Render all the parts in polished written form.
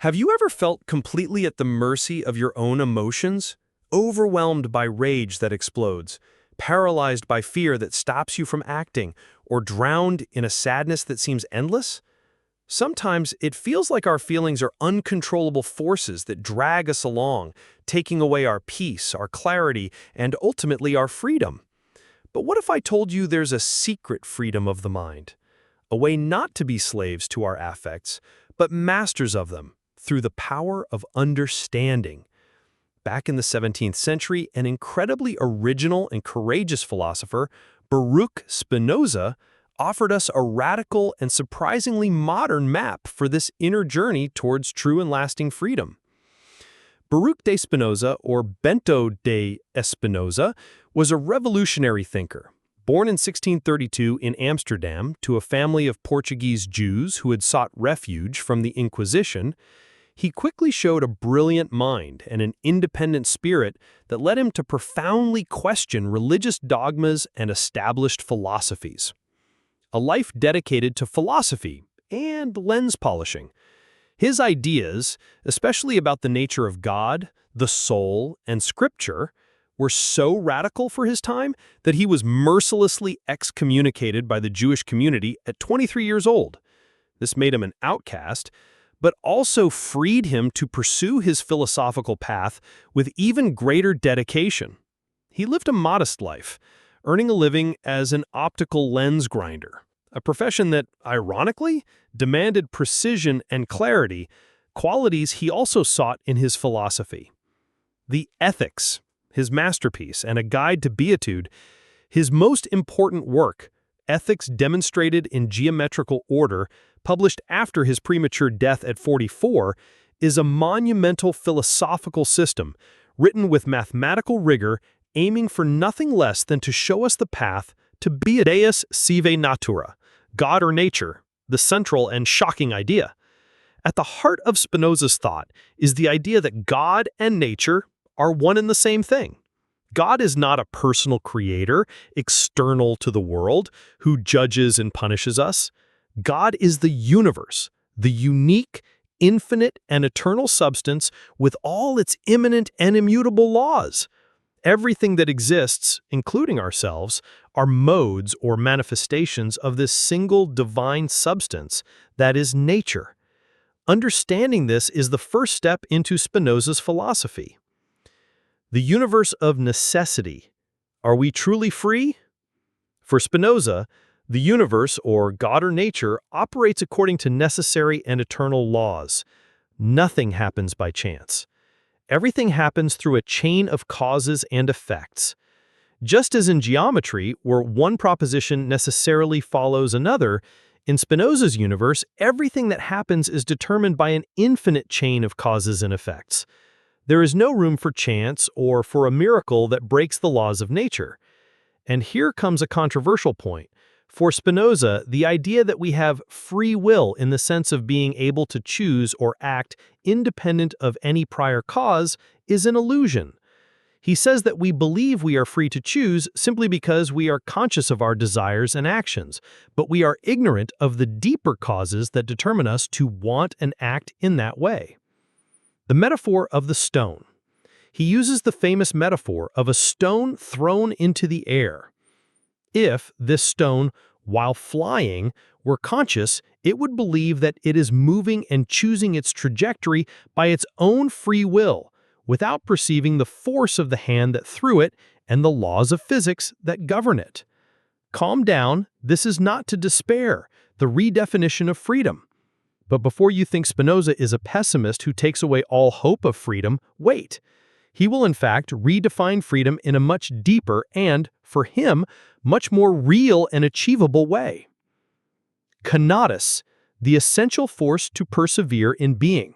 Have you ever felt completely at the mercy of your own emotions? Overwhelmed by rage that explodes, paralyzed by fear that stops you from acting, or drowned in a sadness that seems endless? Sometimes it feels like our feelings are uncontrollable forces that drag us along, taking away our peace, our clarity, and ultimately our freedom. But what if I told you there's a secret freedom of the mind? A way not to be slaves to our affects, but masters of them, through the power of understanding. Back in the 17th century, an incredibly original and courageous philosopher, Baruch Spinoza, offered us a radical and surprisingly modern map for this inner journey towards true and lasting freedom. Baruch de Spinoza, or Bento de Spinoza, was a revolutionary thinker. Born in 1632 in Amsterdam to a family of Portuguese Jews who had sought refuge from the Inquisition, he quickly showed a brilliant mind and an independent spirit that led him to profoundly question religious dogmas and established philosophies. A life dedicated to philosophy and lens polishing. His ideas, especially about the nature of God, the soul, and Scripture, were so radical for his time that he was mercilessly excommunicated by the Jewish community at 23 years old. This made him an outcast, but also freed him to pursue his philosophical path with even greater dedication. He lived a modest life, earning a living as an optical lens grinder, a profession that, ironically, demanded precision and clarity, qualities he also sought in his philosophy. The Ethics, his masterpiece and a guide to Beatitude, his most important work, Ethics Demonstrated in Geometrical Order, published after his premature death at 44, is a monumental philosophical system written with mathematical rigor, aiming for nothing less than to show us the path to be a Deus sive Natura, God or nature, the central and shocking idea. At the heart of Spinoza's thought is the idea that God and nature are one and the same thing. God is not a personal creator, external to the world, who judges and punishes us. God is the universe, the unique, infinite, and eternal substance with all its immanent and immutable laws. Everything that exists, including ourselves, are modes or manifestations of this single divine substance that is nature. Understanding this is the first step into Spinoza's philosophy. The universe of necessity. Are we truly free? For Spinoza, the universe, or God or nature, operates according to necessary and eternal laws. Nothing happens by chance. Everything happens through a chain of causes and effects. Just as in geometry, where one proposition necessarily follows another, in Spinoza's universe, everything that happens is determined by an infinite chain of causes and effects. There is no room for chance or for a miracle that breaks the laws of nature. And here comes a controversial point. For Spinoza, the idea that we have free will in the sense of being able to choose or act independent of any prior cause is an illusion. He says that we believe we are free to choose simply because we are conscious of our desires and actions, but we are ignorant of the deeper causes that determine us to want and act in that way. The metaphor of the stone. He uses the famous metaphor of a stone thrown into the air. If this stone, while flying, were conscious, it would believe that it is moving and choosing its trajectory by its own free will, without perceiving the force of the hand that threw it and the laws of physics that govern it. Calm down, this is not to despair, the redefinition of freedom. But before you think Spinoza is a pessimist who takes away all hope of freedom, wait. He will in fact redefine freedom in a much deeper and, for him, much more real and achievable way. Conatus, the essential force to persevere in being.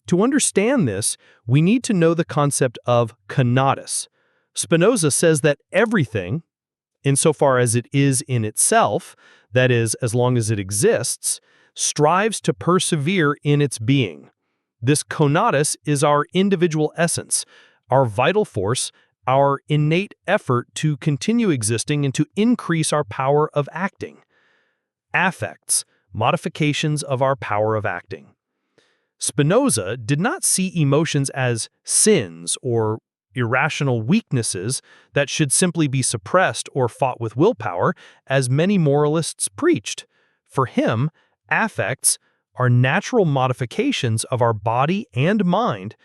To understand this, we need to know the concept of conatus. Spinoza says that everything, insofar as it is in itself, that is, as long as it exists, strives to persevere in its being. This conatus is our individual essence, our vital force, our innate effort to continue existing and to increase our power of acting. Affects, modifications of our power of acting. Spinoza did not see emotions as sins or irrational weaknesses that should simply be suppressed or fought with willpower, as many moralists preached. For him, affects are natural modifications of our body and mind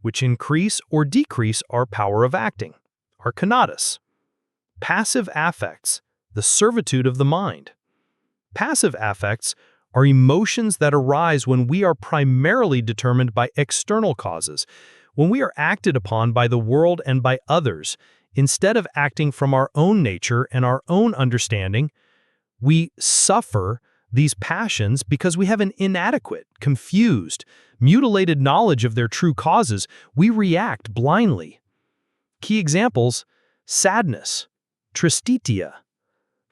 which increase or decrease our power of acting, our conatus. Passive affects, the servitude of the mind. Passive affects are emotions that arise when we are primarily determined by external causes, when we are acted upon by the world and by others. Instead of acting from our own nature and our own understanding, we suffer these passions because we have an inadequate, confused, mutilated knowledge of their true causes. We react blindly. Key examples: sadness, tristitia.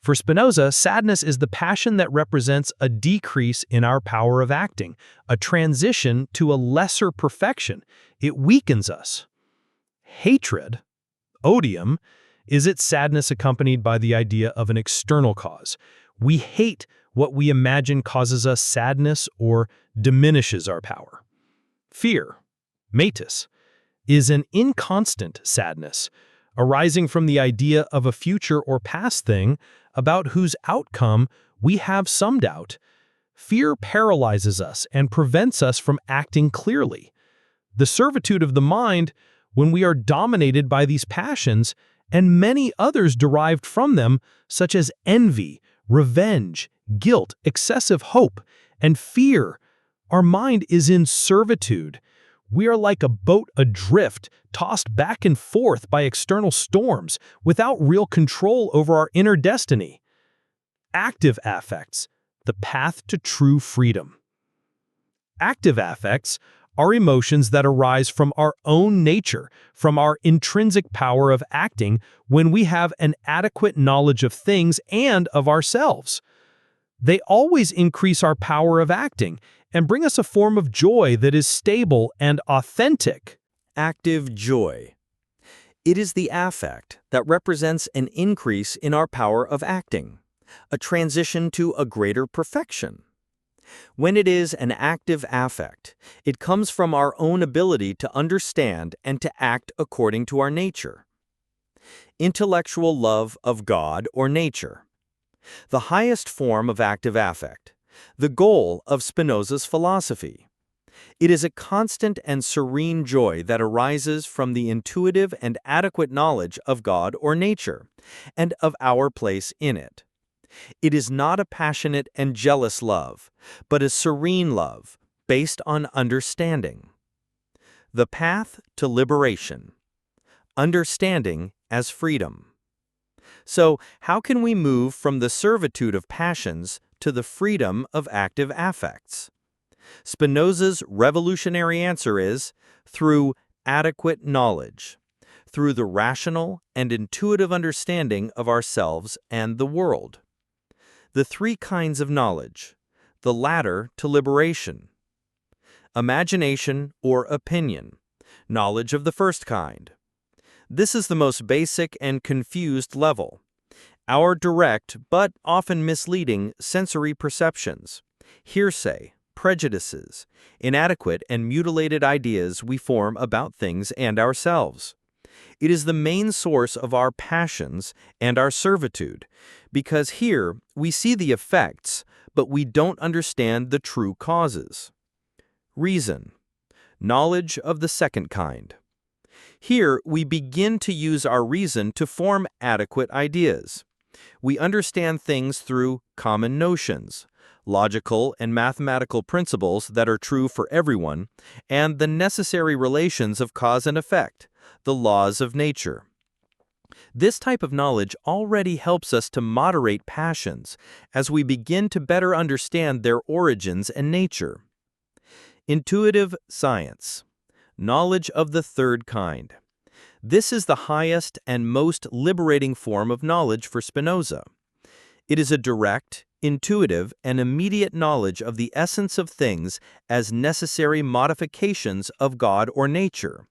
For Spinoza, sadness is the passion that represents a decrease in our power of acting, a transition to a lesser perfection. It weakens us. Hatred, odium, is its sadness accompanied by the idea of an external cause. We hate what we imagine causes us sadness or diminishes our power. Fear, metis, is an inconstant sadness, arising from the idea of a future or past thing about whose outcome we have some doubt. Fear paralyzes us and prevents us from acting clearly. The servitude of the mind, when we are dominated by these passions, and many others derived from them, such as envy, revenge, guilt, excessive hope, and fear. Our mind is in servitude. We are like a boat adrift, tossed back and forth by external storms, without real control over our inner destiny. Active affects, the path to true freedom. Active affects are emotions that arise from our own nature, from our intrinsic power of acting when we have an adequate knowledge of things and of ourselves. They always increase our power of acting and bring us a form of joy that is stable and authentic. Active joy. It is the affect that represents an increase in our power of acting, a transition to a greater perfection. When it is an active affect, it comes from our own ability to understand and to act according to our nature. Intellectual love of God or nature. The highest form of active affect, the goal of Spinoza's philosophy. It is a constant and serene joy that arises from the intuitive and adequate knowledge of God or nature, and of our place in it. It is not a passionate and jealous love, but a serene love based on understanding. The path to liberation. Understanding as freedom. So, how can we move from the servitude of passions to the freedom of active affects? Spinoza's revolutionary answer is through adequate knowledge, through the rational and intuitive understanding of ourselves and the world. The three kinds of knowledge, the ladder to liberation. Imagination or opinion, knowledge of the first kind. This is the most basic and confused level. Our direct, but often misleading, sensory perceptions, hearsay, prejudices, inadequate and mutilated ideas we form about things and ourselves. It is the main source of our passions and our servitude, because here we see the effects, but we don't understand the true causes. Reason, knowledge of the second kind. Here we begin to use our reason to form adequate ideas. We understand things through common notions, logical and mathematical principles that are true for everyone, and the necessary relations of cause and effect, the laws of nature. This type of knowledge already helps us to moderate passions as we begin to better understand their origins and nature. Intuitive science, knowledge of the third kind. This is the highest and most liberating form of knowledge for Spinoza. It is a direct, intuitive, and immediate knowledge of the essence of things as necessary modifications of God or nature,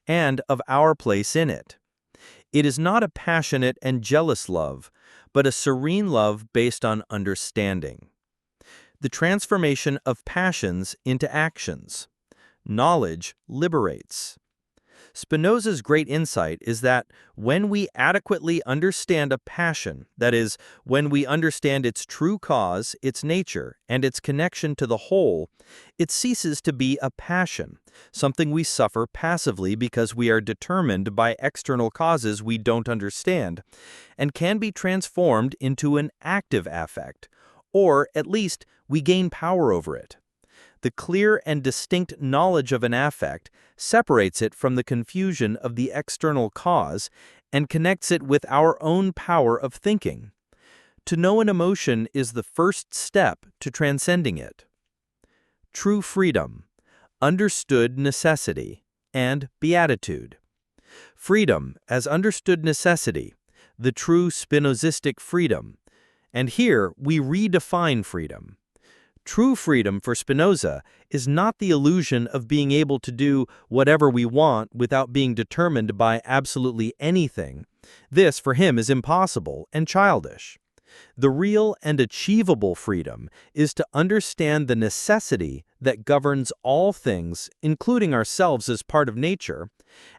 and of our place in it. It is not a passionate and jealous love, but a serene love based on understanding. The transformation of passions into actions. Knowledge liberates. Spinoza's great insight is that when we adequately understand a passion, that is, when we understand its true cause, its nature, and its connection to the whole, it ceases to be a passion, something we suffer passively because we are determined by external causes we don't understand, and can be transformed into an active affect, or at least we gain power over it. The clear and distinct knowledge of an affect separates it from the confusion of the external cause and connects it with our own power of thinking. To know an emotion is the first step to transcending it. True freedom, understood necessity, and beatitude. Freedom as understood necessity, the true Spinozistic freedom. And here we redefine freedom. True freedom for Spinoza is not the illusion of being able to do whatever we want without being determined by absolutely anything. This, for him, is impossible and childish. The real and achievable freedom is to understand the necessity that governs all things, including ourselves as part of nature,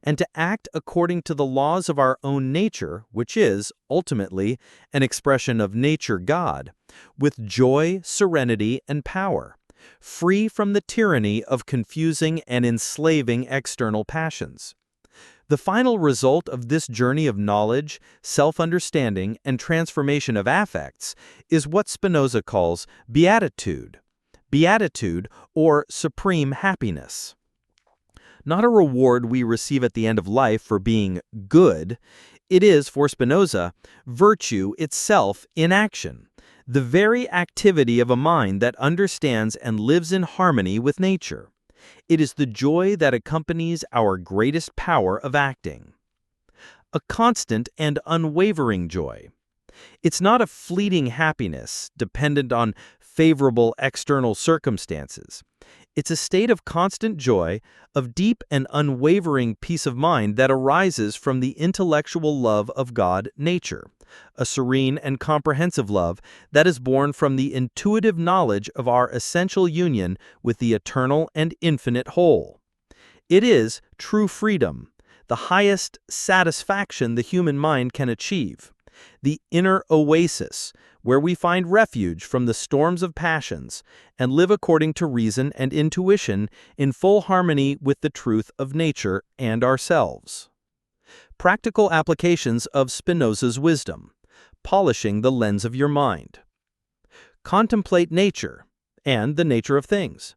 and to act according to the laws of our own nature, which is, ultimately, an expression of nature God, with joy, serenity, and power, free from the tyranny of confusing and enslaving external passions. The final result of this journey of knowledge, self-understanding, and transformation of affects is what Spinoza calls beatitude. Beatitude, or supreme happiness. Not a reward we receive at the end of life for being good. It is, for Spinoza, virtue itself in action, the very activity of a mind that understands and lives in harmony with nature. It is the joy that accompanies our greatest power of acting. A constant and unwavering joy. It's not a fleeting happiness dependent on favorable external circumstances. It's a state of constant joy, of deep and unwavering peace of mind that arises from the intellectual love of God, nature, a serene and comprehensive love that is born from the intuitive knowledge of our essential union with the eternal and infinite whole. It is true freedom, the highest satisfaction the human mind can achieve, the inner oasis, where we find refuge from the storms of passions and live according to reason and intuition in full harmony with the truth of nature and ourselves. Practical applications of Spinoza's wisdom, polishing the lens of your mind. Contemplate nature and the nature of things.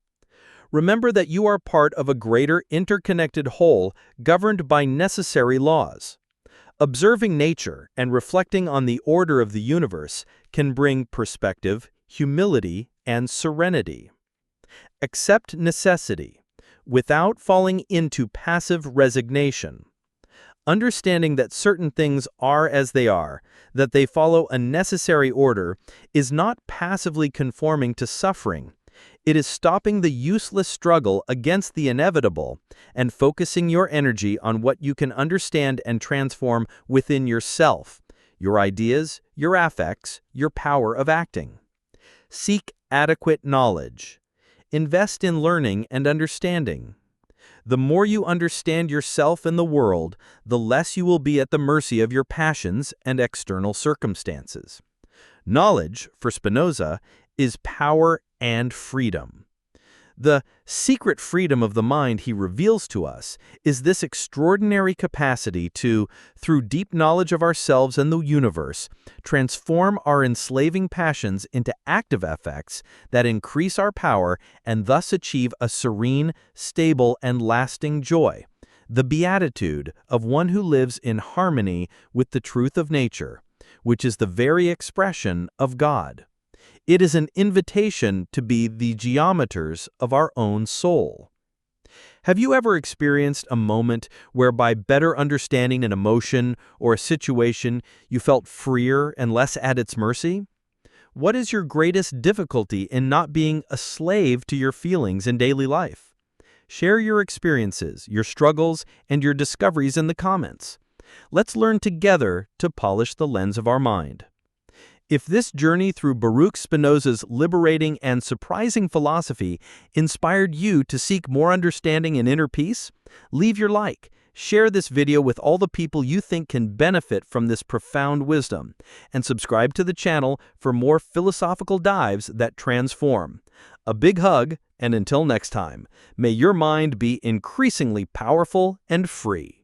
Remember that you are part of a greater interconnected whole governed by necessary laws. Observing nature and reflecting on the order of the universe can bring perspective, humility, and serenity. Accept necessity, without falling into passive resignation. Understanding that certain things are as they are, that they follow a necessary order, is not passively conforming to suffering. It is stopping the useless struggle against the inevitable and focusing your energy on what you can understand and transform within yourself, your ideas, your affects, your power of acting. Seek adequate knowledge. Invest in learning and understanding. The more you understand yourself and the world, the less you will be at the mercy of your passions and external circumstances. Knowledge, for Spinoza, is power and freedom. The secret freedom of the mind he reveals to us is this extraordinary capacity to, through deep knowledge of ourselves and the universe, transform our enslaving passions into active affects that increase our power and thus achieve a serene, stable, and lasting joy, the beatitude of one who lives in harmony with the truth of nature, which is the very expression of God. It is an invitation to be the geometers of our own soul. Have you ever experienced a moment where by better understanding an emotion or a situation you felt freer and less at its mercy? What is your greatest difficulty in not being a slave to your feelings in daily life? Share your experiences, your struggles, and your discoveries in the comments. Let's learn together to polish the lens of our mind. If this journey through Baruch Spinoza's liberating and surprising philosophy inspired you to seek more understanding and inner peace, leave your like. Share this video with all the people you think can benefit from this profound wisdom, and subscribe to the channel for more philosophical dives that transform. A big hug, and until next time, may your mind be increasingly powerful and free.